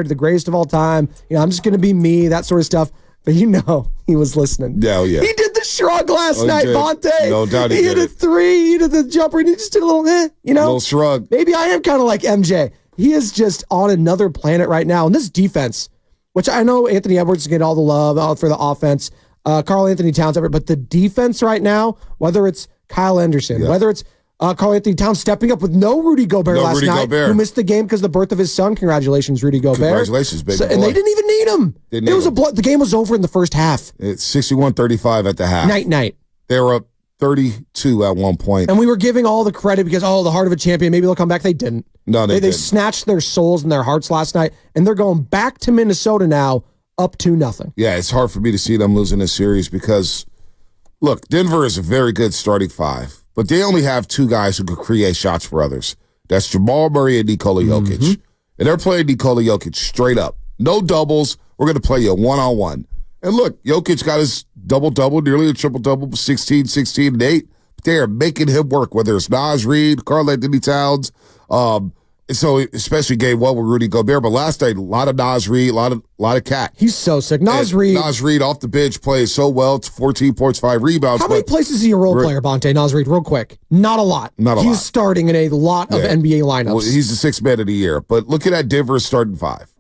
the greatest of all time. I'm just going to be me, that sort of stuff. But he was listening. Yeah, yeah. He did the shrug last night, Vontae. No doubt he hit a three, he did the jumper, and he just did a little, little shrug. Maybe I am kind of like MJ. He is just on another planet right now. And this defense, which I know Anthony Edwards is getting all the love for the offense, Karl Anthony Towns, but the defense right now, whether it's Kyle Anderson, whether it's Karl Anthony Towns stepping up with no Rudy Gobert last night, who missed the game because of the birth of his son. Congratulations, Rudy Gobert. Congratulations, baby. And they didn't even need him. The game was over in the first half. It's 61-35 at the half. Night. They were up 32 at one point. And we were giving all the credit because, the heart of a champion, maybe they'll come back. They didn't. No, they didn't. Snatched their souls and their hearts last night, and they're going back to Minnesota now, up 2-0. Yeah, it's hard for me to see them losing this series because, look, Denver is a very good starting five. But they only have two guys who could create shots for others. That's Jamal Murray and Nikola Jokic. Mm-hmm. And they're playing Nikola Jokic straight up. No doubles. We're going to play you one-on-one. And look, Jokic got his double-double, nearly a triple-double, 16, 16, and 8. But they are making him work, whether it's Naz Reid, Karl Anthony Towns. And so, especially game one with Rudy Gobert. But last night, a lot of Naz Reid, a lot of Cat. He's so sick. Naz Reid off the bench plays so well. 14 points, 5 rebounds. How many places is he a role player, Bonte? Naz Reid, real quick. Not a lot. He's starting in a lot of NBA lineups. Well, he's the sixth man of the year. But looking at Denver's starting five,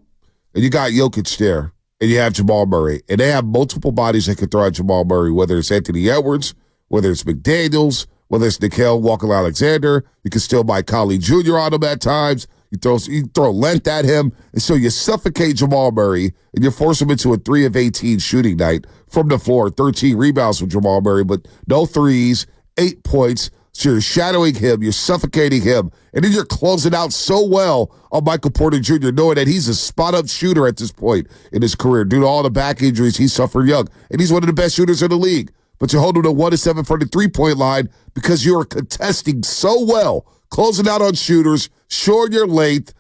and you got Jokic there, and you have Jamal Murray, and they have multiple bodies that can throw at Jamal Murray, whether it's Anthony Edwards, whether it's McDaniels, whether it's Nickeil Walker-Alexander. You can still buy Conley Jr. on him at times. You throw length at him, and so you suffocate Jamal Murray, and you force him into a 3 of 18 shooting night from the floor. 13 rebounds from Jamal Murray, but no threes, 8 points. So you're shadowing him, you're suffocating him, and then you're closing out so well on Michael Porter Jr., knowing that he's a spot-up shooter at this point in his career due to all the back injuries he suffered young, and he's one of the best shooters in the league. But you're holding a 1-7 from the three-point line because you're contesting so well, closing out on shooters, showing your length,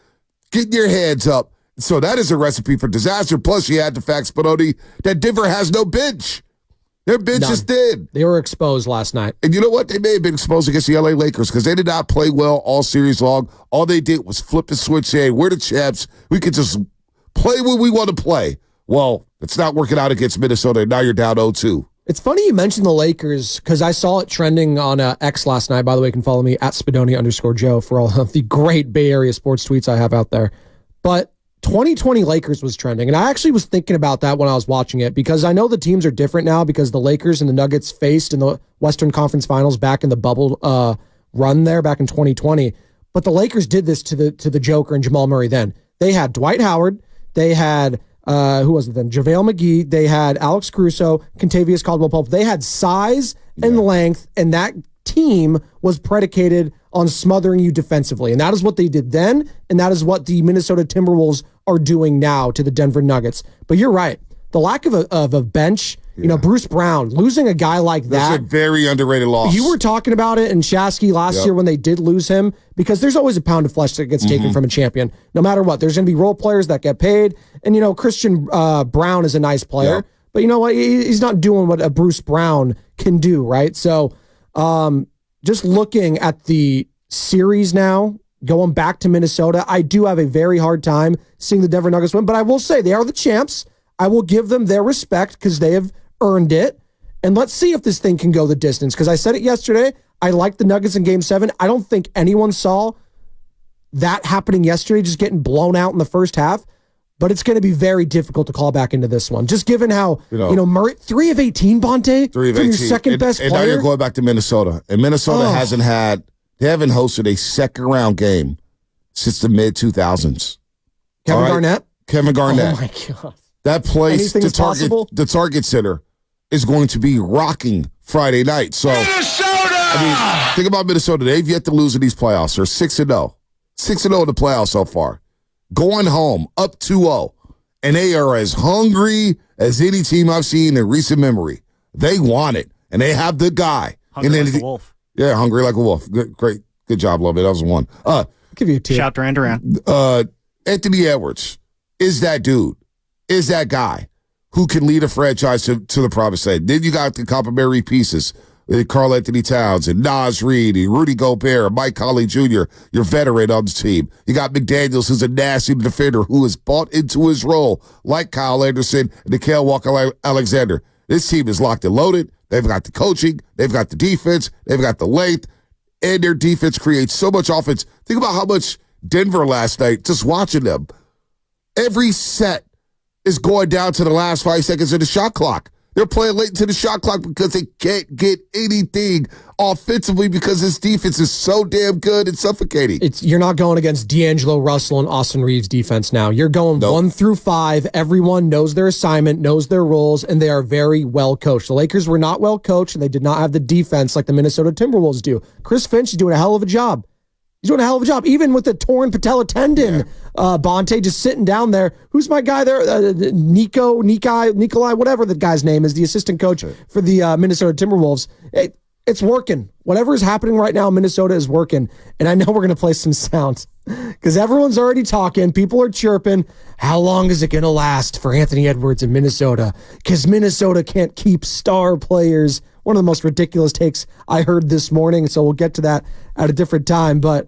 getting your hands up. So that is a recipe for disaster. Plus, you had the fact, Spinoni, that Denver has no bench. Their bench is dead. They were exposed last night. And you know what? They may have been exposed against the LA Lakers because they did not play well all series long. All they did was flip the switch, saying, we're the champs. We could just play what we want to play. Well, it's not working out against Minnesota. Now you're down 0-2. It's funny you mentioned the Lakers because I saw it trending on X last night. By the way, you can follow me at Spadoni_Joe for all of the great Bay Area sports tweets I have out there. But 2020 Lakers was trending, and I actually was thinking about that when I was watching it because I know the teams are different now because the Lakers and the Nuggets faced in the Western Conference Finals back in the bubble run there back in 2020. But the Lakers did this to the Joker and Jamal Murray then. They had Dwight Howard. They had who was it then? JaVale McGee. They had Alex Caruso, Kentavious Caldwell-Pope. They had size and length, and that team was predicated on smothering you defensively. And that is what they did then, and that is what the Minnesota Timberwolves are doing now to the Denver Nuggets. But you're right. The lack of a bench, Bruce Brown, losing a guy like that. That's a very underrated loss. You were talking about it in Shasky last year when they did lose him, because there's always a pound of flesh that gets taken from a champion, no matter what. There's going to be role players that get paid, and, Christian Brown is a nice player, but you know what? He's not doing what a Bruce Brown can do, right? So just looking at the series now, going back to Minnesota, I do have a very hard time seeing the Denver Nuggets win, but I will say they are the champs. I will give them their respect because they have earned it. And let's see if this thing can go the distance. Because I said it yesterday, I like the Nuggets in Game 7. I don't think anyone saw that happening yesterday, just getting blown out in the first half. But it's going to be very difficult to call back into this one. Just given how, Murray, 3 of 18, Bonte, 3 of 18. From your second best player. And now you're going back to Minnesota. And Minnesota they haven't hosted a second-round game since the mid-2000s. Kevin Garnett? Kevin Garnett. Oh, my God. That place, the Target Center, is going to be rocking Friday night. So, Minnesota! Think about Minnesota. They've yet to lose in these playoffs. They're 6-0. 6-0 in the playoffs so far. Going home, up 2-0. And they are as hungry as any team I've seen in recent memory. They want it. And they have the guy. Hungry like a wolf. Yeah, hungry like a wolf. Great job, love it. That was one. I'll give you a 2. Shout Duran Duran. Anthony Edwards is that dude. Is that guy who can lead a franchise to the promised land. Then you got the complementary pieces Karl Anthony Towns and Nas Reed and Rudy Gobert and Mike Conley Jr., your veteran on the team. You got McDaniels, who's a nasty defender who has bought into his role, like Kyle Anderson and Nickeil Walker-Alexander. This team is locked and loaded. They've got the coaching. They've got the defense. They've got the length. And their defense creates so much offense. Think about how much Denver last night, just watching them. Every set is going down to the last 5 seconds of the shot clock. They're playing late into the shot clock because they can't get anything offensively because this defense is so damn good and suffocating. You're not going against D'Angelo Russell and Austin Reeves defense now. You're going 1 through 5. Everyone knows their assignment, knows their roles, and they are very well coached. The Lakers were not well coached, and they did not have the defense like the Minnesota Timberwolves do. Chris Finch is doing a hell of a job. He's doing a hell of a job, even with the torn patella tendon. Bonte just sitting down there. Who's my guy there? Nikolai, whatever the guy's name is, the assistant coach for the Minnesota Timberwolves. It's working. Whatever is happening right now in Minnesota is working. And I know we're going to play some sounds because everyone's already talking. People are chirping. How long is it going to last for Anthony Edwards in Minnesota? Because Minnesota can't keep star players. One of the most ridiculous takes I heard this morning, so we'll get to that at a different time. But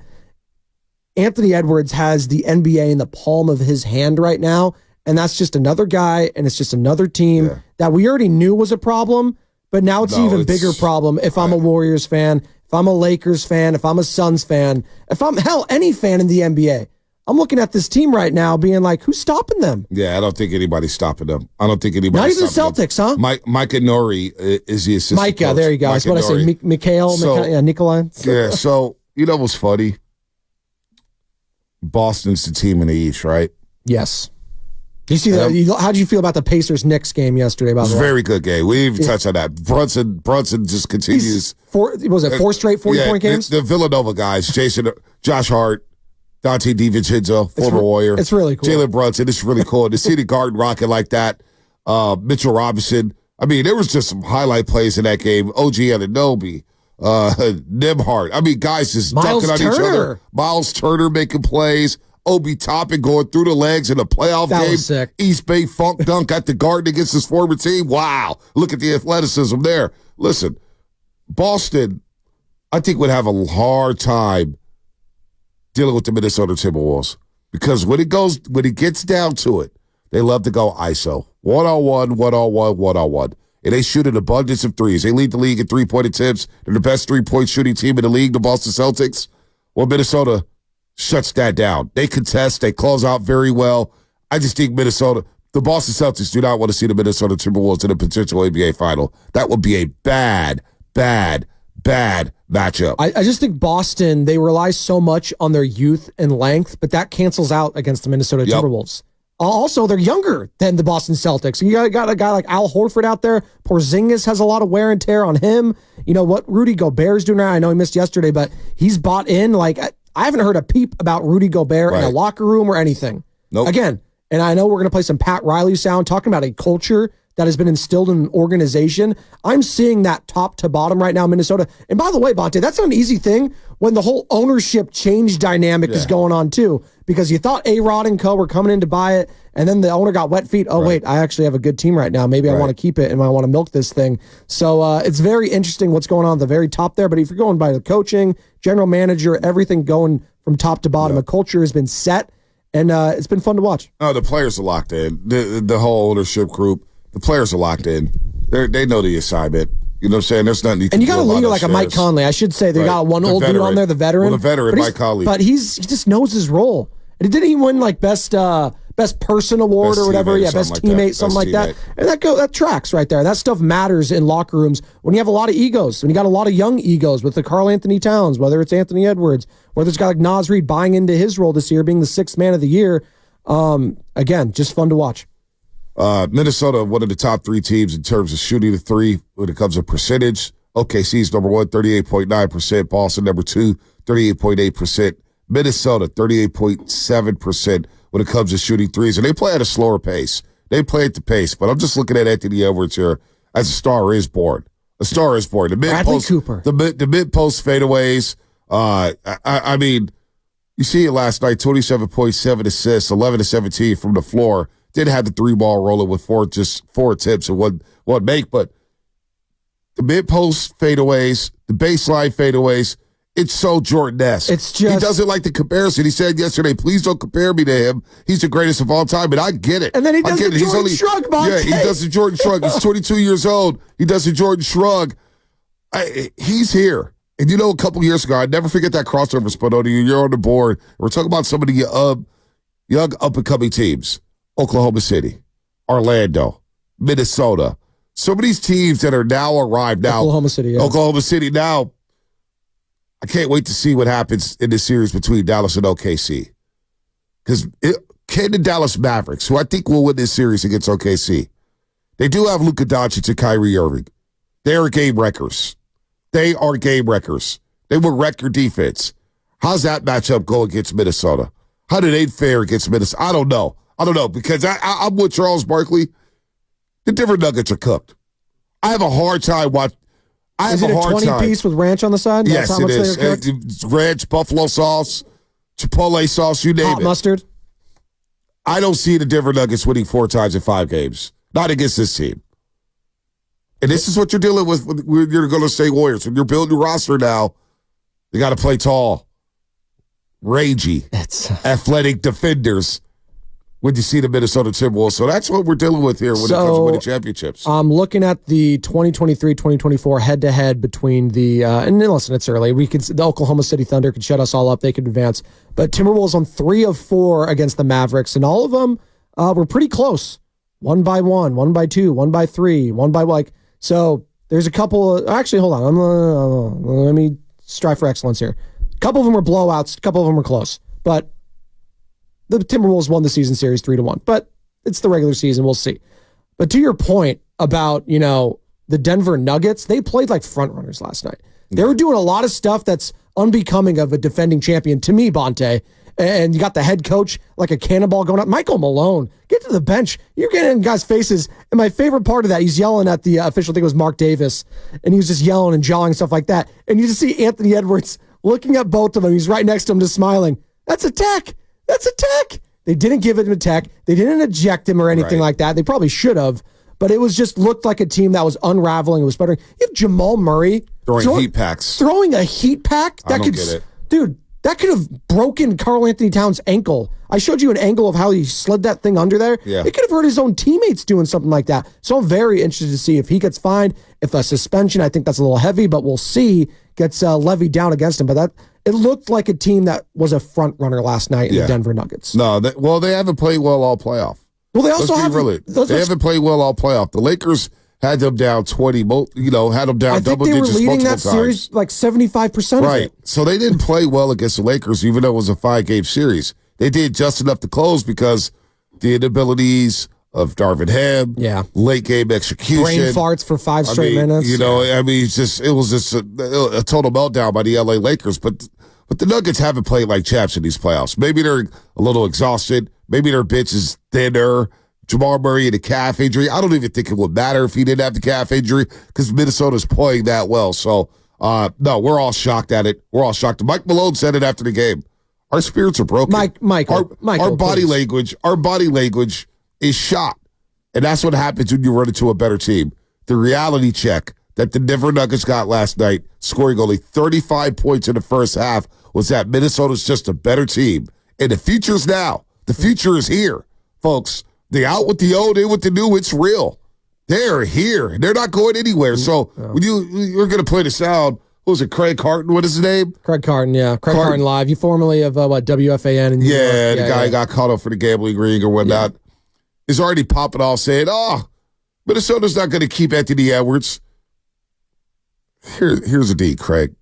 Anthony Edwards has the NBA in the palm of his hand right now, and that's just another guy, and it's just another team that we already knew was a problem, but now it's an even bigger problem if I'm a Warriors fan, if I'm a Lakers fan, if I'm a Suns fan, if I'm, hell, any fan in the NBA. I'm looking at this team right now being like, who's stopping them? Yeah, I don't think anybody's stopping them. I don't think anybody's stopping them. Not even Celtics, huh? Micah Nori is the assistant Micah, coach. there you go. That's what I say. Nikolai. Yeah, so, you know what's funny? Boston's the team in the East, right? Yes. You see that? How did you feel about the Pacers-Knicks game yesterday? It was a very good game. We didn't even touch on that. Brunson just continues. Was it 4 straight 40-point games? The Villanova guys, Josh Hart, Dante DiVincenzo, former Warrior. It's really cool. Jalen Brunson, it's really cool. To see the Garden rocking like that. Mitchell Robinson. I mean, there was just some highlight plays in that game. OG Anunoby, Nembhard. I mean, guys just dunking on each other. Miles Turner making plays. Obi Toppin going through the legs in a playoff game. Was sick. East Bay Funk dunk at the Garden against his former team. Wow. Look at the athleticism there. Listen, Boston, I think, would have a hard time dealing with the Minnesota Timberwolves because when it gets down to it, they love to go ISO. One-on-one. And they shoot an abundance of threes. They lead the league in three-point attempts. They're the best three-point shooting team in the league, the Boston Celtics. Well, Minnesota shuts that down. They contest. They close out very well. I just think the Boston Celtics do not want to see the Minnesota Timberwolves in a potential NBA final. That would be a bad matchup. I just think Boston, they rely so much on their youth and length, but that cancels out against the Minnesota Timberwolves. Also, they're younger than the Boston Celtics. You got a guy like Al Horford out there. Porzingis has a lot of wear and tear on him. You know what Rudy Gobert's doing now? I know he missed yesterday, but he's bought in. Like, I haven't heard a peep about Rudy Gobert in a locker room or anything. Nope. Again, and I know we're going to play some Pat Riley sound talking about a culture that has been instilled in an organization. I'm seeing that top to bottom right now in Minnesota. And by the way, Bonte, that's not an easy thing when the whole ownership change dynamic is going on too, because you thought A-Rod and co were coming in to buy it, and then the owner got wet feet. Oh, wait, I actually have a good team right now. Maybe I want to keep it and I want to milk this thing. So it's very interesting what's going on at the very top there. But if you're going by the coaching, general manager, everything going from top to bottom, a culture has been set, and it's been fun to watch. Oh, the players are locked in. The whole ownership group, the players are locked in. They know the assignment. You know what I'm saying? There's nothing you can do. And you got a leader like a Mike Conley. I should say they got one old dude on there, the veteran. Well, the veteran, Mike Conley. But he just knows his role. And didn't he win like best person award or whatever? Yeah, best teammate, something like that. And that tracks right there. That stuff matters in locker rooms when you have a lot of egos. When you got a lot of young egos with the Karl Anthony Towns, whether it's Anthony Edwards, whether it's got like Nas Reed buying into his role this year, being the 6th man of the year. Again, just fun to watch. Minnesota, one of the top 3 teams in terms of shooting the three when it comes to percentage. OKC's number 1, 38.9%. Boston, number 2, 38.8%. Minnesota, 38.7% when it comes to shooting threes. And they play at a slower pace. They play at the pace. But I'm just looking at Anthony Edwards here as a star is born. A star is born. The Bradley Cooper. The mid-post fadeaways. I mean, you see it last night, 27.7 assists, 11 to 17 from the floor. Did have the 3-ball rolling with 4 attempts and one make, but the mid-post fadeaways, the baseline fadeaways. It's so Jordan-esque. It's just, he doesn't like the comparison. He said yesterday, please don't compare me to him. He's the greatest of all time, and I get it. And then he does the Jordan shrug, Monte. Yeah, he does the Jordan shrug. He's 22 years old. He does the Jordan shrug. He's here. And a couple years ago, I'd never forget that crossover, Spadoni. You're on the board. We're talking about some of the young up-and-coming teams. Oklahoma City, Orlando, Minnesota. Some of these teams that are now arrived now. Oklahoma City, yeah. Oklahoma City now. I can't wait to see what happens in this series between Dallas and OKC. Because can the Dallas Mavericks, who I think will win this series against OKC, they do have Luka Doncic and Kyrie Irving. They are game wreckers. They are game wreckers. They will wreck your defense. How's that matchup go against Minnesota? How do they fare against Minnesota? I don't know because I'm with Charles Barkley. The Denver Nuggets are cooked. I have a hard time watching. Is it a 20-piece with ranch on the side? Yes, That's how much it is. Ranch, buffalo sauce, Chipotle sauce, you name it. Hot mustard. I don't see the Denver Nuggets winning 4 times in 5 games. Not against this team. And this is what you're dealing with when you're going to say Warriors. When you're building your roster now, you got to play tall, rangy, athletic defenders when you see the Minnesota Timberwolves. So that's what we're dealing with here when it comes to winning championships. I'm looking at the 2023-2024 head-to-head between the and listen, it's early. The Oklahoma City Thunder could shut us all up. They could advance. But Timberwolves on 3 of 4 against the Mavericks, and all of them were pretty close. 1 by 1, 1 by 2, 1 by 3, 1 by So there's a couple. Actually, hold on. Let me strive for excellence here. A couple of them were blowouts. A couple of them were close. But the Timberwolves won the season series 3-1, but it's the regular season. We'll see. But to your point about, the Denver Nuggets, they played like front runners last night. They were doing a lot of stuff that's unbecoming of a defending champion to me, Bonte. And you got the head coach like a cannonball going up. Michael Malone, get to the bench. You're getting in guys' faces. And my favorite part of that, he's yelling at the official, I think it was Mark Davis, and he was just yelling and jawing and stuff like that. And you just see Anthony Edwards looking at both of them. He's right next to him just smiling. That's a tech. That's a tech. They didn't give him a tech. They didn't eject him or anything like that. They probably should have. But it was just looked like a team that was unraveling. It was better. You have Jamal Murray throwing heat packs. Throwing a heat pack? I don't get it. Dude, that could have broken Karl Anthony Towns' ankle. I showed you an angle of how he slid that thing under there. Yeah. It could have hurt his own teammates doing something like that. So I'm very interested to see if he gets fined, if a suspension, I think that's a little heavy, but we'll see, gets levied down against him. But it looked like a team that was a front runner last night in the Denver Nuggets. No, they haven't played well all playoff. Well, they also they haven't played well all playoff. The Lakers had them down 20, had them down double digits multiple times. I think they were leading that series like 75% of it. So they didn't play well against the Lakers, even though it was a 5-game series. They did just enough to close because the inabilities of Darvin Ham, late game execution, brain farts for 5 straight minutes. It was just a total meltdown by the LA Lakers. But the Nuggets haven't played like champs in these playoffs. Maybe they're a little exhausted. Maybe their bench is thinner. Jamal Murray had a calf injury. I don't even think it would matter if he didn't have the calf injury because Minnesota's playing that well. So, no, we're all shocked at it. We're all shocked. Mike Malone said it after the game. Our spirits are broken. Michael, our body language is shot. And that's what happens when you run into a better team. The reality check that the Denver Nuggets got last night, scoring only 35 points in the first half, was that Minnesota's just a better team. And the future's now. The future is here, folks. The out with the old, in with the new, it's real. They're here. They're not going anywhere. So when you're going to play the sound, what was it, Craig Carton? What is his name? Craig Carton, yeah. Craig Carton Live. You formerly of, WFAN. In New York. The guy got caught up for the gambling ring or whatnot. Is already popping off saying, Minnesota's not going to keep Anthony Edwards. Here's a D, Craig.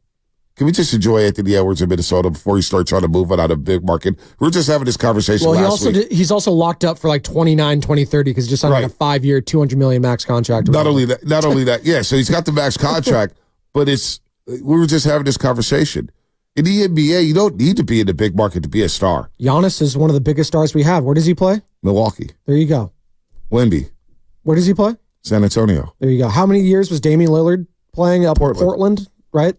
Can we just enjoy Anthony Edwards in Minnesota before you start trying to move it out of big market? We were just having this conversation last week. He's also locked up for like 29, 2030 because he just signed like a 5-year, $200 million max contract. Not only that. Yeah, so he's got the max contract, but we were just having this conversation. In the NBA, you don't need to be in the big market to be a star. Giannis is one of the biggest stars we have. Where does he play? Milwaukee. There you go. Wemby. Where does he play? San Antonio. There you go. How many years was Damian Lillard playing up Portland, right?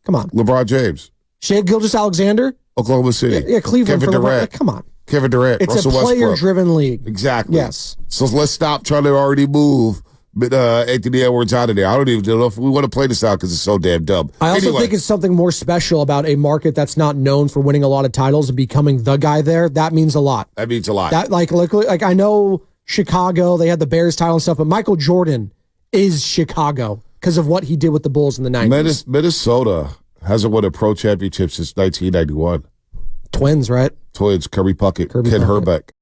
Come on. LeBron James. Shai Gilgeous-Alexander? Oklahoma City. Yeah, Cleveland. Kevin Durant. Come on. Kevin Durant. It's Russell a player-driven league. Exactly. Yes. So let's stop trying to already move Anthony Edwards out of there. I don't even know if we want to play this out because it's so damn dumb. I also think it's something more special about a market that's not known for winning a lot of titles and becoming the guy there. That means a lot. That means a lot. That like I know Chicago, they had the Bears title and stuff, but Michael Jordan is Chicago because of what he did with the Bulls in the 90s. Minnesota hasn't won a pro championship since 1991. Twins, right? Twins, Kirby Puckett, Ken Herbeck.